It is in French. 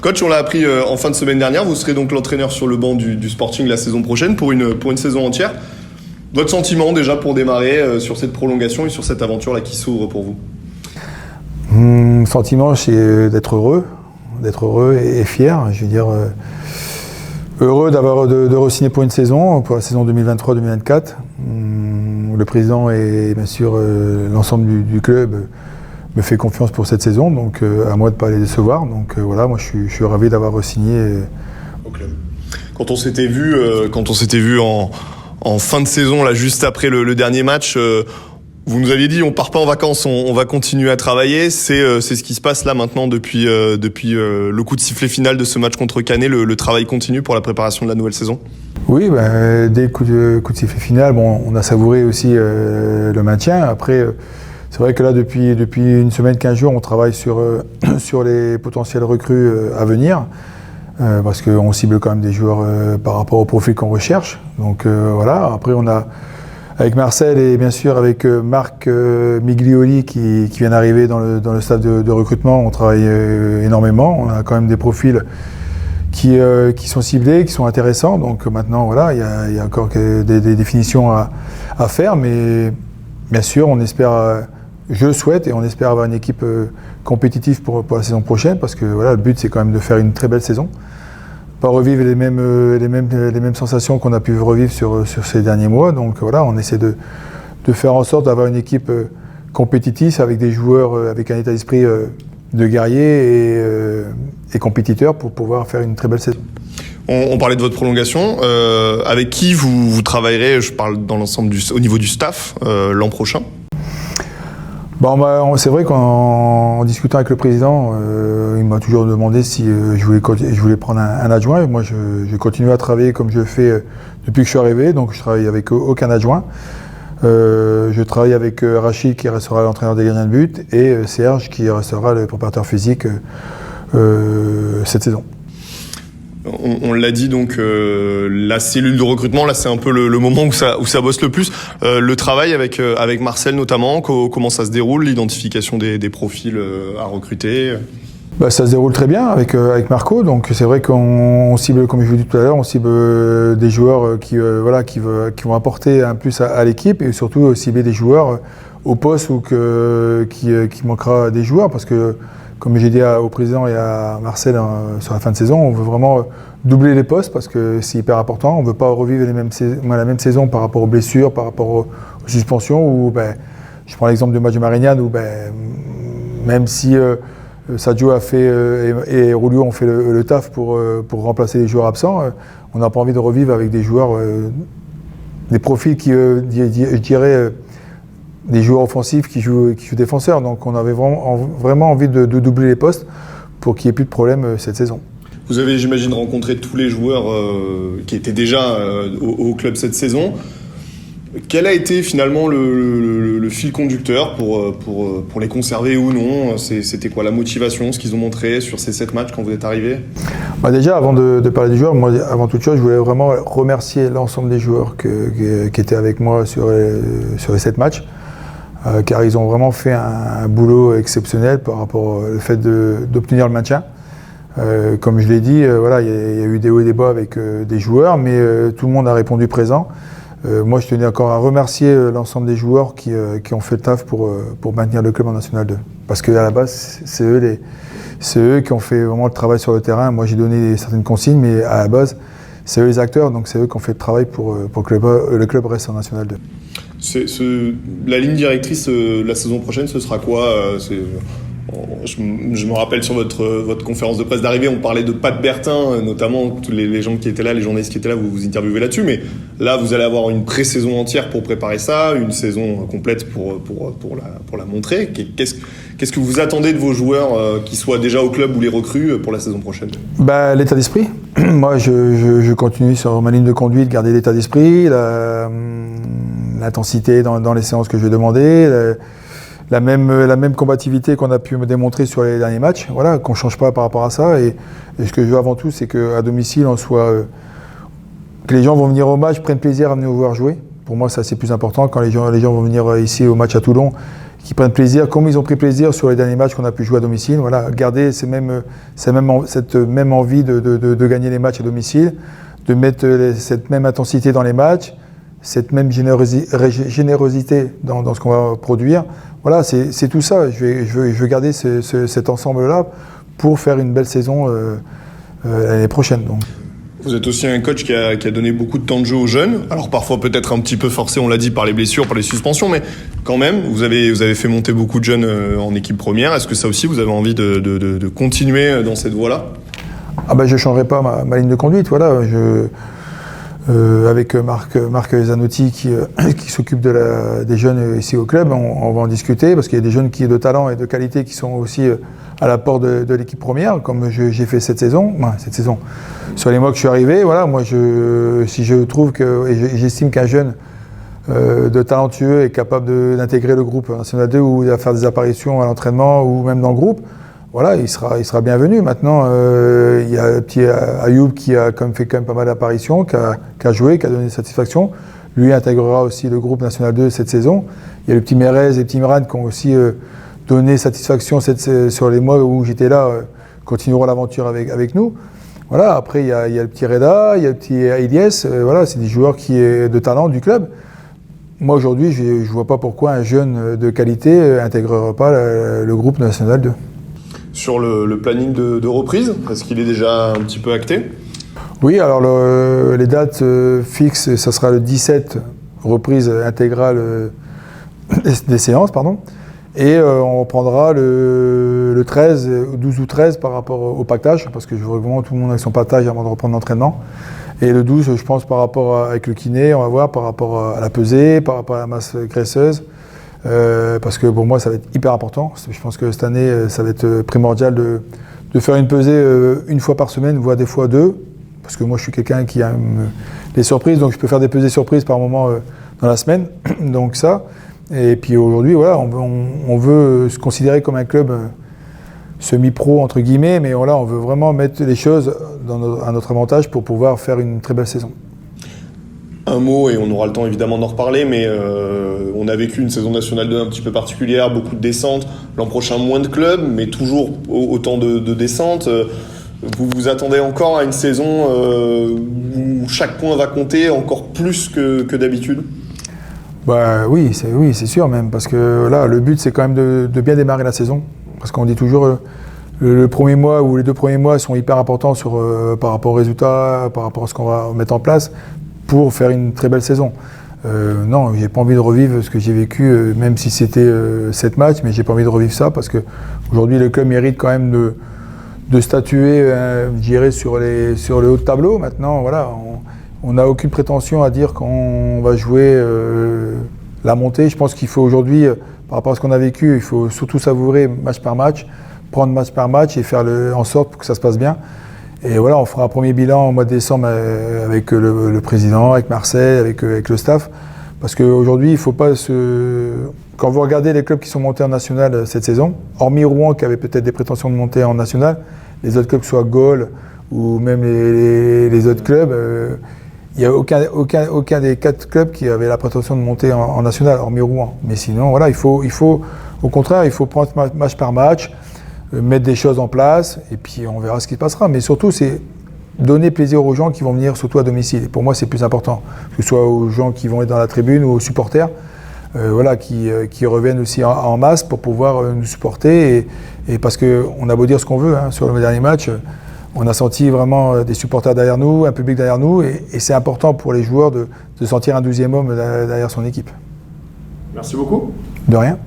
Coach, on l'a appris en fin de semaine dernière, vous serez donc l'entraîneur sur le banc du Sporting la saison prochaine pour une saison entière. Votre sentiment déjà pour démarrer sur cette prolongation et sur cette aventure là qui s'ouvre pour vous? Sentiment, c'est d'être heureux et fier. Je veux dire, heureux de re-signer pour une saison, pour la saison 2023-2024. Le président et bien sûr l'ensemble du club me fait confiance pour cette saison, donc à moi de ne pas les décevoir. Donc voilà, moi je suis ravi d'avoir re-signé au club. Quand on s'était vu en fin de saison, là, juste après le dernier match, vous nous aviez dit on part pas en vacances, on va continuer à travailler. C'est ce qui se passe là maintenant depuis le coup de sifflet final de ce match contre Canet. Le travail continue pour la préparation de la nouvelle saison. Oui, dès le coup de sifflet final, on a savouré aussi le maintien. Après, c'est vrai que là, depuis une semaine, 15 jours, on travaille sur les potentiels recrues à venir. Parce qu'on cible quand même des joueurs par rapport au profil qu'on recherche. Donc voilà, après on a, avec Marcel et bien sûr avec Marc Miglioli qui vient d'arriver dans le stade de recrutement, on travaille énormément. On a quand même des profils qui sont ciblés, qui sont intéressants. Donc maintenant, voilà, il y a encore des définitions à faire, mais bien sûr, on espère, je le souhaite, et on espère avoir une équipe compétitive pour la saison prochaine, parce que voilà, le but c'est quand même de faire une très belle saison. Pas revivre les mêmes sensations qu'on a pu revivre sur ces derniers mois. Donc voilà, on essaie de faire en sorte d'avoir une équipe compétitive avec des joueurs avec un état d'esprit de guerrier et compétiteur pour pouvoir faire une très belle saison. On parlait de votre prolongation. Avec qui vous travaillerez, je parle dans l'ensemble au niveau du staff, l'an prochain? C'est vrai qu'en discutant avec le président, il m'a toujours demandé si je voulais prendre un adjoint. Moi, je continue à travailler comme je le fais depuis que je suis arrivé, donc je travaille avec aucun adjoint. Je travaille avec Rachid qui restera l'entraîneur des gardiens de but et Serge qui restera le préparateur physique cette saison. On l'a dit, donc la cellule de recrutement, là c'est un peu le moment où ça bosse le plus. Le travail avec Marcel notamment, comment ça se déroule, l'identification des profils à recruter? Ça se déroule très bien avec Marco, donc c'est vrai qu'on cible, comme je vous l'ai dit tout à l'heure, on cible des joueurs qui vont apporter un plus à l'équipe, et surtout cibler des joueurs au poste où qui manquera des joueurs, parce que comme j'ai dit au président et à Marcel sur la fin de saison, on veut vraiment doubler les postes parce que c'est hyper important. On ne veut pas revivre la même saison par rapport aux blessures, par rapport aux suspensions. Où, je prends l'exemple du match de Marignane où même si Sadio a fait et Roulio ont fait le taf pour remplacer les joueurs absents, on n'a pas envie de revivre avec des joueurs, des profils qui, je dirais, des joueurs offensifs qui jouent défenseurs. Donc on avait vraiment envie de doubler les postes pour qu'il n'y ait plus de problème cette saison. Vous avez, j'imagine, rencontré tous les joueurs qui étaient déjà au club cette saison. Quel a été finalement le fil conducteur pour les conserver ou non? C'était quoi la motivation, ce qu'ils ont montré sur ces 7 matchs quand vous êtes arrivé? Déjà, avant de parler des joueurs, moi, avant toute chose, je voulais vraiment remercier l'ensemble des joueurs qui étaient avec moi sur les 7 matchs. Car ils ont vraiment fait un boulot exceptionnel par rapport au fait d'obtenir le maintien. Comme je l'ai dit, voilà, il y a eu des hauts et des bas avec des joueurs, mais tout le monde a répondu présent. Moi, je tenais encore à remercier l'ensemble des joueurs qui ont fait le taf pour maintenir le club en National 2. Parce qu'à la base, c'est eux qui ont fait vraiment le travail sur le terrain. Moi, j'ai donné certaines consignes, mais à la base, c'est eux les acteurs, donc c'est eux qui ont fait le travail pour que le club reste en National 2. La ligne directrice la saison prochaine, ce sera quoi? Je me rappelle sur votre conférence de presse d'arrivée, on parlait de Pat Bertin, notamment tous les gens qui étaient là, les journalistes qui étaient là, vous interviewez là-dessus, mais là vous allez avoir une pré-saison entière pour préparer ça, une saison complète pour la montrer. Qu'est-ce que vous attendez de vos joueurs qui soient déjà au club ou les recrues pour la saison prochaine? L'état d'esprit. Moi je continue sur ma ligne de conduite, garder l'état d'esprit, l'intensité dans les séances que je vais demander, la même combativité qu'on a pu me démontrer sur les derniers matchs, voilà, qu'on ne change pas par rapport à ça. Et ce que je veux avant tout, c'est qu'à domicile, que les gens vont venir au match, prennent plaisir à venir nous voir jouer. Pour moi, ça c'est plus important quand les gens vont venir ici au match à Toulon, qui prennent plaisir, comme ils ont pris plaisir sur les derniers matchs qu'on a pu jouer à domicile. Voilà, garder cette même envie de gagner les matchs à domicile, de mettre cette même intensité dans les matchs, cette même générosité dans ce qu'on va produire. Voilà, c'est tout ça. Je veux garder cet ensemble-là pour faire une belle saison l'année prochaine. Donc. Vous êtes aussi un coach qui a donné beaucoup de temps de jeu aux jeunes. Alors parfois peut-être un petit peu forcé, on l'a dit, par les blessures, par les suspensions, mais quand même, vous avez fait monter beaucoup de jeunes en équipe première. Est-ce que ça aussi, vous avez envie de continuer dans cette voie-là ? Je ne changerai pas ma ligne de conduite. Voilà, avec Marc Zanotti qui s'occupe des jeunes ici au club, on va en discuter parce qu'il y a des jeunes de talent et de qualité qui sont aussi à l'apport de l'équipe première, comme j'ai fait cette saison. Sur les mois que je suis arrivé, voilà, moi si je trouve et j'estime qu'un jeune de talentueux est capable d'intégrer le groupe National 2 ou de faire des apparitions à l'entraînement ou même dans le groupe, voilà, il sera bienvenu. Maintenant, il y a le petit Ayoub qui a fait quand même pas mal d'apparitions, qui a joué, qui a donné satisfaction. Lui intégrera aussi le groupe National 2 cette saison. Il y a le petit Mérez et le petit Miran qui ont aussi donné satisfaction sur les mois où j'étais là, continueront l'aventure avec nous. Voilà, après il y a le petit Reda, il y a le petit Elias, voilà, c'est des joueurs de talent du club. Moi aujourd'hui, je ne vois pas pourquoi un jeune de qualité intégrera pas le groupe National 2. Sur le planning de reprise, est-ce qu'il est déjà un petit peu acté ? Oui, alors les dates fixes, ça sera le 17, reprise intégrale des séances, pardon. Et on reprendra le 13, 12 ou 13 par rapport au pactage, parce que je veux vraiment tout le monde avec son pactage avant de reprendre l'entraînement. Et le 12, je pense, par rapport avec le kiné, on va voir, par rapport à la pesée, par rapport à la masse graisseuse. Parce que pour moi, ça va être hyper important. Je pense que cette année, ça va être primordial de faire une pesée une fois par semaine, voire des fois deux. Parce que moi, je suis quelqu'un qui aime les surprises, donc je peux faire des pesées surprises par moment dans la semaine. Donc ça. Et puis aujourd'hui, voilà, on veut se considérer comme un club semi-pro, entre guillemets, mais voilà, on veut vraiment mettre les choses à notre avantage pour pouvoir faire une très belle saison. Un mot, et on aura le temps évidemment d'en reparler, mais on a vécu une saison nationale 2 un petit peu particulière, beaucoup de descentes. L'an prochain, moins de clubs, mais toujours autant de descentes. Vous vous attendez encore à une saison où chaque point va compter encore plus que d'habitude ? Oui, c'est sûr même, parce que là, le but, c'est quand même de bien démarrer la saison. Parce qu'on dit toujours, le premier mois ou les 2 premiers mois sont hyper importants par rapport aux résultats, par rapport à ce qu'on va mettre en place pour faire une très belle saison. Non, j'ai pas envie de revivre ce que j'ai vécu, même si c'était 7 matchs, mais j'ai pas envie de revivre ça, parce qu'aujourd'hui, le club mérite quand même de statuer, je dirais, sur le haut de tableau. Maintenant, voilà, on n'a aucune prétention à dire qu'on va jouer la montée. Je pense qu'il faut aujourd'hui, par rapport à ce qu'on a vécu, il faut surtout savourer match par match, prendre match par match et faire en sorte pour que ça se passe bien. Et voilà, on fera un premier bilan au mois de décembre avec le président, avec Marseille, avec le staff. Parce qu'aujourd'hui, il ne faut pas Quand vous regardez les clubs qui sont montés en national cette saison, hormis Rouen qui avait peut-être des prétentions de monter en national, les autres clubs, soit Gaulle ou même les autres clubs, il n'y a aucun des 4 clubs qui avait la prétention de monter en national, hormis Rouen. Mais sinon, voilà, au contraire, il faut prendre match par match, mettre des choses en place, et puis on verra ce qui se passera. Mais surtout, c'est donner plaisir aux gens qui vont venir, surtout à domicile. Et pour moi, c'est plus important, que ce soit aux gens qui vont être dans la tribune ou aux supporters, qui reviennent aussi en masse pour pouvoir nous supporter. Et parce qu'on a beau dire ce qu'on veut, sur le dernier match, on a senti vraiment des supporters derrière nous, un public derrière nous, et c'est important pour les joueurs de sentir un 12e homme derrière son équipe. Merci beaucoup. De rien.